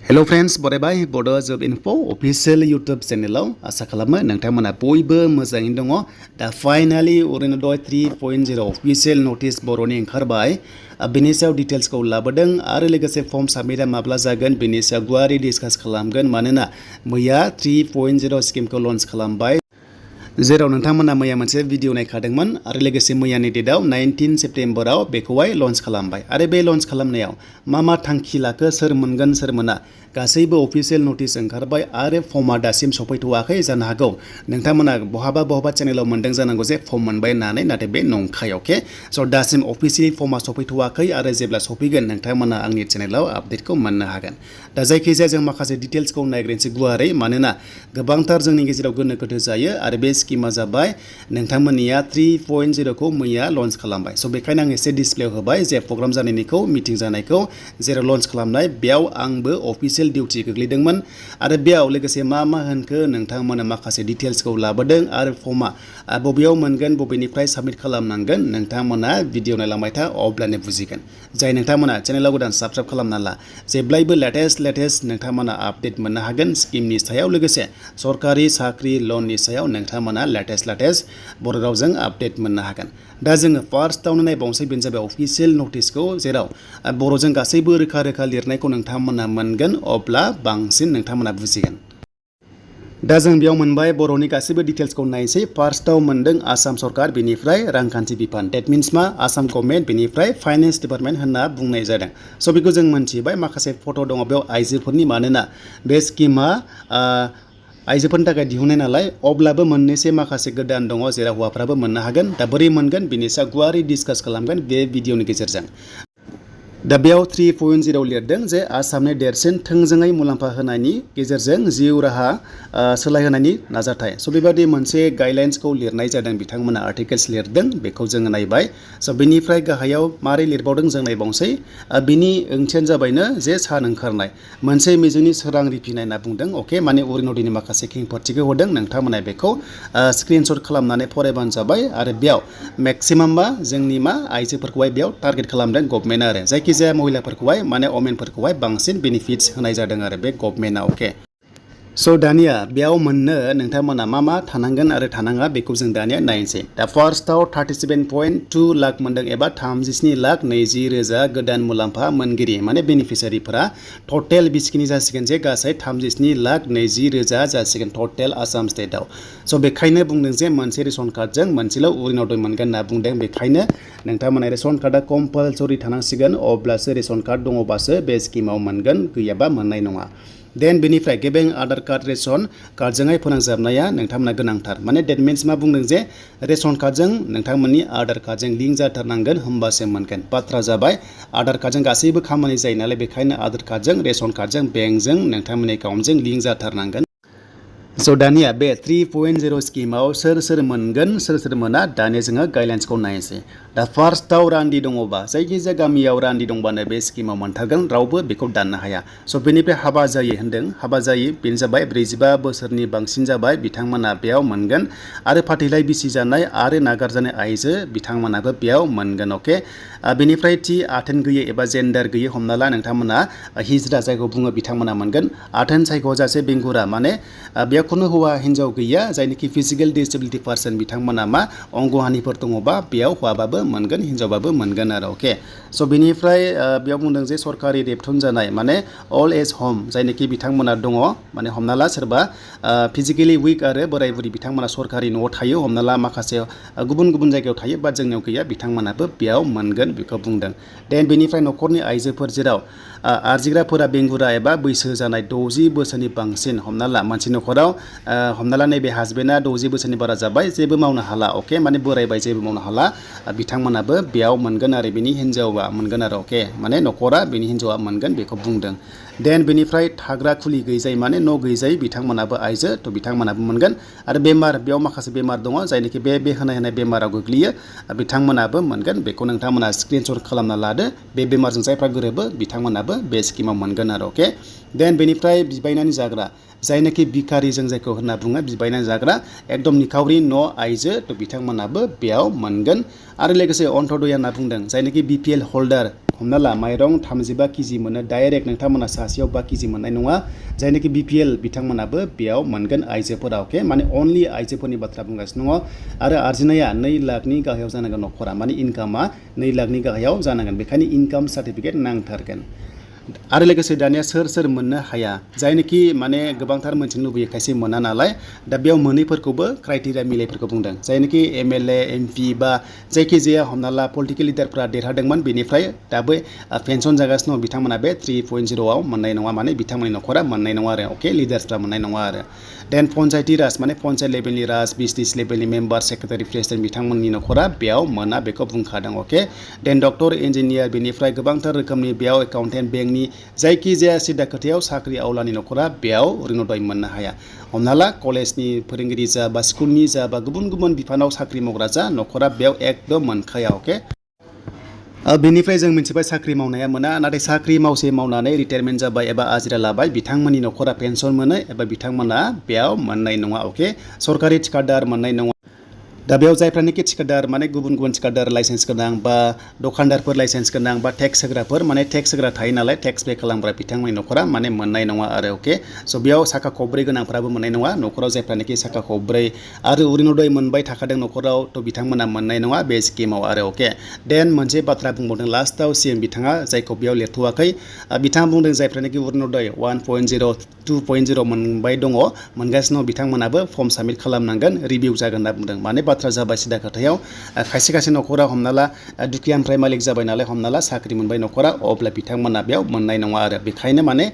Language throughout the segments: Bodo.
Hello friends, bye Border Job Info official YouTube channel asa खालामो नोंथांमोना बयबो मोजाङैनो दङ दा फाइनाली Orunodoi 3.0 official notice बर'नि ओंखारबाय बेनि सायाव डिटेल्सखौ लाबोदों आरो लोगोसे फर्म साबमिटआ माब्ला जागोन बेनि सायाव गुवारै डिसकास खालामगोन मानोना मैया 3.0 स्किमखौ लन्च खालामबाय जेराव नोंथांमोना मैया मोनसे भिडिअ नायखादोंमोन आरो लोगोसे मैयानि डेटआव 19 सेप्टेम्बराव बेखौहाय लन्च खालामबाय आरो बे लन्च खालामनायाव मा थांखि लाखो सोर मोनगोन सोर मोना गासैबो अफिसियेल नटिस ओंखारबाय आरो फर्मआ दासिम सफैथ'वाखै जानो हागौ नोंथांमोना बहाबा चेनेलाव मोनदों जानांगौ जे फर्म मोनबाय होननानै नाथाय बे नंखाय अके स' दासिम अफिसियेलि फर्मआ सफैथ'वाखै आरो जेब्ला सफैगोन नोंथांमोना आंनि चेनेलाव आपडेटखौ मोननो हागोन दा जायखिजाया जों माखासे डिटेल्सखौ नायग्रोनोसै गुवारै मानोना गोबांथार जोंनि गेजेराव गोनो गोथो जायो आरो बे स्किमा जाबाय नोंथांमोननिया 3.0 खौ मैया लन्च खालामबाय स' बेखायनो आं एसे डिसप्लेयाव होबाय जे प्रग्राम जानायनिखौ मिटिं जानायखौ जेराव लन्च खालामनाय बेयाव आंबो अफिसियेल डिउटि गोग्लैदोंमोन आरो बेयाव लोगोसे मा होनखो नोंथांमोना माखासे डिटेल्सखौ लाबोदों आरो फर्मआ बबेयाव मोनगोन बबेनिफ्राय साबमिट खालामनांगोन नोंथांमोना भिडिअ नायलांबाय था अब्लानो बुजिगोन जाय नोंथांमोना चेनेलाव गोदान साबस्क्राइब खालामना ला जेब्लायबो लेटेस्ट नोंथांमोना आपडेट मोननो हागोन स्किमनि सायाव लोगोसे सरकारि साख्रि लननि सायाव नोंथांमोना लेटेस्ट बर' रावजों आपडेट मोननो हागोन दा जोङो फार्स्टआवनो नायबावनोसै बेनो जाबाय अफिसियेल नटिसखौ जेराव बर'जों गासैबो रोखा लिरनायखौ नोंथांमोना मोनगोन अब्ला बांसिन नोंथांमोना बुजिगोन दा जों बेयाव मोनबाय बर'नि गासैबो डिटेल्सखौ नायसै फार्स्टआव मोनदों आसाम सरकार बेनिफ्राय रांखान्थि बिफान डेट मिन्स मा आसाम गभर्नमेन्ट बेनिफ्राय फाइनेन्स डिपार्टमेन्ट होनना बुंनाय जादों स' बेखौ जों मोनथिबाय माखासे फट' दङ बेयाव आइजोफोरनि मानोना बे स्किमा आइजोफोरनि थाखाय दिहुननाय नालाय अब्लाबो मोननैसो माखासे गोदान दङ जेराव हौवाफ्राबो मोननो हागोन दा बोरै मोनगोन बेनि सायाव गुवारै डिसकास खालामगोन बे भिडिअनि गेजेरजों दा बेयाव 3.0 लिरदों जे आसामनि देरसिन थोंजोङै मुलाम्फा होनायनि गेजेरजों जिउ राहा सोलायहोनायनि नाजाथाय स' बेबादि मोनसे गाइडलाइन्सखौ लिरनाय जादों बिथांमोना आर्टिकेल्स लिरदों बेखौ जोङो नायबाय स' बेनिफ्राय गाहायाव मारै लिरबावदों जों नायबावनोसै बिनि ओंथियानो जाबायनो जे सान ओंखारनाय मोनसे मिजिंनि सोरां रिफिनाय होनना बुंदों अके माने अरुनदयनि माखासे खेंफोरथिखौ होदों नोंथांमोना बेखौ स्क्रिनशट खालामनानै फरायबानो जाबाय आरो बेयाव मेक्सिमामबा जोंनि आइजोफोरखौहाय बेयाव टारगेट खालामदों गभर्नमेन्टआ आरो जायखिजाया महिलाफोरखौहाय माने वमेनफोरखौहाय बांसिन बेनिफिट्स होनाय जादों आरो बे गभर्नमेन्टआ अके स' दानिया बेयाव मोननो नोंथांमोना मा थानांगोन आरो थानाङा बेखौ जों दानिया नायनोसै दा फार्स्टआव 37.2 लाख मोनदों एबा 37,20,000 गोदान मुलाम्फा मोनगिरि माने बेनिफिसारिफोरा टटेल बिसिखिनि जासिगोन जे गासै 37,20,000 जासिगोन टटेल आसाम स्टेटआव स' बेखायनो बुंदों जे मोनसे रेशन कार्डजों मोनसेल' अरुनदय मोनगोन होनना बुंदों बेखायनो नोंथांमोना रेशन कार्डआ कम्पालसरि थानांसिगोन अब्लासो रेशन कार्ड दङबासो बे स्किमाव मोनगोन गैयाबा मोननाय नङा देन बेनिफ्राय गेबें आधार कार्ड रेशन कार्डजोंहाय फोनांजाबनाया नोंथांमोना गोनांथार माने डेट मिन्स मा बुंदों जे रेशन कार्डजों नोंथांमोननि आधार कार्डजों लिंक जाथारनांगोन होमबासो मोनगोन बाथ्रा जाबाय आधार कार्डजों गासैबो खामानि जायो नालाय बेखायनो आधार कार्डजों रेशन कार्डजों बेंकजों नोंथांमोननि एकाउन्टजों लिंक जाथारनांगोन स' दानिया बे 3.0 स्किमाव सोर मोनगोन सोर मोना दानिया जोङो गाइडलाइन्सखौ नायनोसै दा फार्स्टआव रान्दि दङबा जायखिजाया गामियाव रान्दि दंबानो बे स्किमाव मोनथारगोन रावबो बेखौ दाननो हाया स' बेनिफ्राय हाबा जायो होन्दों हाबा जायो बेनो जाबाय 45 बोसोरनि बांसिन जाबाय बिथांमोना बेयाव मोनगोन आरो फाथैलाइ बिसि जानाय आरो नागारजानाय आइजो बिथांमोनाबो बेयाव मोनगोन अके बेनिफ्राय थि आथोन गैयै एबा जेन्डार गैयै हमना ला नोंथांमोना हिजरा जायखौ बुङो बिथांमोना मोनगोन आथोन सायख'जासे बेंगुरा माने बेयाव खुनु हौवा हिन्जाव गैया जायनोखि फिजिकेल डिसेबिलिटि पार्सन बिथांमोना अंगहानिफोर दङबा बेयाव हौवाबाबो मोनगोन हिन्जावबाबो मोनगोन आरो अके स' बेनिफ्राय बेयाव बुंदों जे सरकारि रेबथुन जानाय माने अल्ड एज ह'म जायनोखि बिथांमोना दङ माने हमना ला सोरबा फिजिकेलि उइक आरो बोराय बुरि बिथांमोना सरकारि न'आव थायो हमना ला माखासे गुबुन जायगायाव थायो बाट जोंनियाव गैया बिथांमोनाबो बेयाव मोनगोन बेखौ बुंदों देन बेनिफ्राय न'खरनि आइजोफोर जेराव आरजिग्राफोरा बेंगुरा एबा बैसो जानाय 60 बोसोरनि बांसिन हमना ला मोनसे न'खराव हमना ला नैबे हासबेन्डआ 60 बोसोरनि बारा जाबाय जेबो मावनो हाला अके माने बोरायबाय जेबो मावनो हाला बिथांमोनाबो बेयाव मोनगोन आरो बिनि हिन्जावा मोनगोन आरो अके माने न'खरा बिनि हिन्जावा मोनगोन बेखौ बुंदों देन बेनिफ्राय थाग्रा खुलि गैजायै माने न' गैजायै बिथांमोनाबो आइजो थ' बिथांमोनाबो मोनगोन आरो बेमार बेयाव माखासे बेमार दङ जायनोखि बे होनाय बेमाराव गोग्लैयो बिथांमोनाबो मोनगोन बेखौ नोंथांमोना स्क्रिनशट खालामना लादो बे बेमारजों जायफ्रा गोरोबो बिथांमोनाबो बिथांमोनाबो बे स्किमाव मोनगोन आरो अके देन बेनिफ्राय बिबायनानै जाग्रा जायनाखि भिखारि जों जायखौ होनना बुङो बिबायनानै जाग्रा एकदम निखावरि न' आइजो थ' बिथांमोनाबो बेयाव मोनगोन आरो लोगोसे अन्त्योदय होनना बुंदों जायनाखि BPL हल्डार हमना ला माइरं 35 केजि मोनो डाइरेक्ट नोंथांमोना सासेयाव 5 केजि मोननाय नङा जायनाखि BPL बिथांमोनाबो बेयाव मोनगोन आइजोफोरा अके माने अनलि आइजोफोरनि बाथ्रा बुंगासिनो दङ आरो आर्जिनाया 2 लाखनि गाहायाव जानांगोन न'खरा माने इनकामा 2 लाखनि गाहायाव जानांगोन बेखायनो इनकाम सार्टिफिकेट नांथारगोन आरो लोगोसे दानिया सोर मोननो हाया जायनाखि माने गोबांथार मोनथिनो लुबैयो खायसे मोना नालाय दा बेयाव मोनैफोरखौबो क्राइटेरिया मिलायफोरखौ बुंदों जायनाखि MLA MP बा जायखिजाया हमना ला पलिटिकेल लिडारफ्रा देरहादोंमोन बेनिफ्राय दाबो पेन्सन जागासिनो दं बिथांमोना बे 3.0 आव मोननाय नङा माने बिथांमोननि न'खरा मोननाय नङा आरो अके लिडार्सफ्रा मोननाय नङा आरो देन पन्चायती राज माने पन्चायत लेभेलनि राज बिजनेस लेभेलनि मेम्बार सेक्रेटारि प्रेसिडेन्ट बिथांमोननि न'खरा बेयाव मोना बेखौ बुंखादों अके देन डक्टर इन्जिनियार बेनिफ्राय गोबांथार रोखोमनि बेयाव एकाउन्टेन्ट बेंकनि जायखिजाया सिदा खोथायाव साख्रि आवलानि न'खरा बेयाव अरुनदय मोननो हाया हमना ला कलेजनि फोरोंगिरि जा बा स्कुलनि जा बा गुबुन गुबुन बिफानाव साख्रि मावग्रा जा न'खरा बेयाव एकदम मोनखाया अके बेनिफ्राय जों मिथिबाय साख्रि मावनाया मोना नाथाय साख्रि मावनानै रिटायारमेन्ट जाबाय एबा आजिरा लाबाय बिथांमोननि न'खरा पेन्सन मोनो एबा बिथांमोना बेयाव मोननाय नङा अके सरकारि थिकादार मोननाय नङा दा बेयाव जायफ्रानोखि थिकादार माने गुबुन गुबुन थिकादार लाइसेन्स गोनां बा दखानदारफोर लाइसेन्स गोनां बा टेक्स होग्राफोर माने टेक्स होग्रा थायो नालाय टेक्स पे खालामग्रा बिथांमोननि न'खरा माने मोननाय नङा आरो अके स' बेयाव साखा खब्रै गोनांफ्राबो मोननाय नङा न'खराव जायफ्रानोखि साखा खब्रै आरो अरुनदय मोनबाय थाखादों न'खराव थ' बिथांमोना मोननाय नङा बे स्किमाव आरो अके देन मोनसे बाथ्रा बुंबावदों लास्टआव CM बिथाङा जायखौ बेयाव लिरथ'वाखै बिथाङा बुंदों जायफ्रानोखि अरुनदय 1.0 2.0 मोनबाय दङ मोनगासिनो दं बिथांमोनाबो फर्म साबमिट खालामनांगोन रिभिउ जागोन होनना बुंदों माने बाथ्रा जाबाय सिदा खोथायाव खायसे न'खरा हमना ला दुखियानिफ्राय मालिक जाबाय नालाय हमना ला साख्रि मोनबाय न'खरा अब्ला बिथांमोना बेयाव मोननाय नङा आरो बेखायनो माने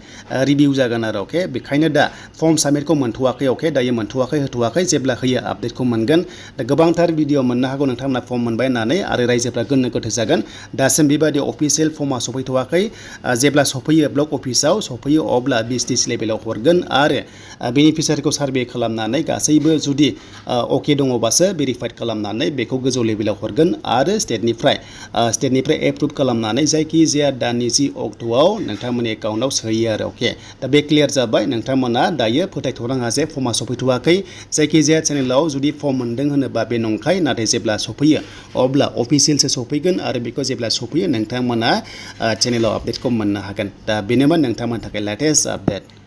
रिभिउ जागोन आरो अके बेखायनो दा फर्म साबमिटखौ मोनथ'वाखै अके दायो मोनथ'वाखै होथ'वाखै जेब्ला होयो आपडेटखौ मोनगोन दा गोबांथार भिडिअ मोननो हागौ नोंथांमोना फर्म मोनबाय होननानै आरो रायजोफ्रा गोनो गोथो जागोन दासिम बेबायदि अफिसियेल फर्मा सफैथ'वाखै जेब्ला सफैयो ब्लक अफिसाव सफैयो अब्ला बिजनेस लेभेलाव हरगोन आरो बेनिफिसियारिखौ सार्भे खालामनानै गासैबो जुदि अके दङबासो भेरिफाइड खालामनानै बेखौ गोजौ लेभेलाव हरगोन आरो स्टेटनिफ्राय एप्रुभ खालामनानै जायखिजाया दाननि 10 अक्ट'आव नोंथांमोननि एकाउन्टआव सोयो आरो अके दा बे क्लियार जाबाय नोंथांमोना दायो फोथायथ'नाङा जे फर्मा सफैथ'वाखै जायखिजाया चेनेलाव जुदि फर्म मोनदों होनोबा बे नंखाय नाथाय जेब्ला सफैयो अब्ला अफिसियेलसो सफैगोन आरो बेखौ जेब्ला सफैयो नोंथांमोना चेनेलाव आपडेटखौ मोननो हागोन दा बेनोमोन नोंथांमोननि थाखाय लेटेस्ट आपडेट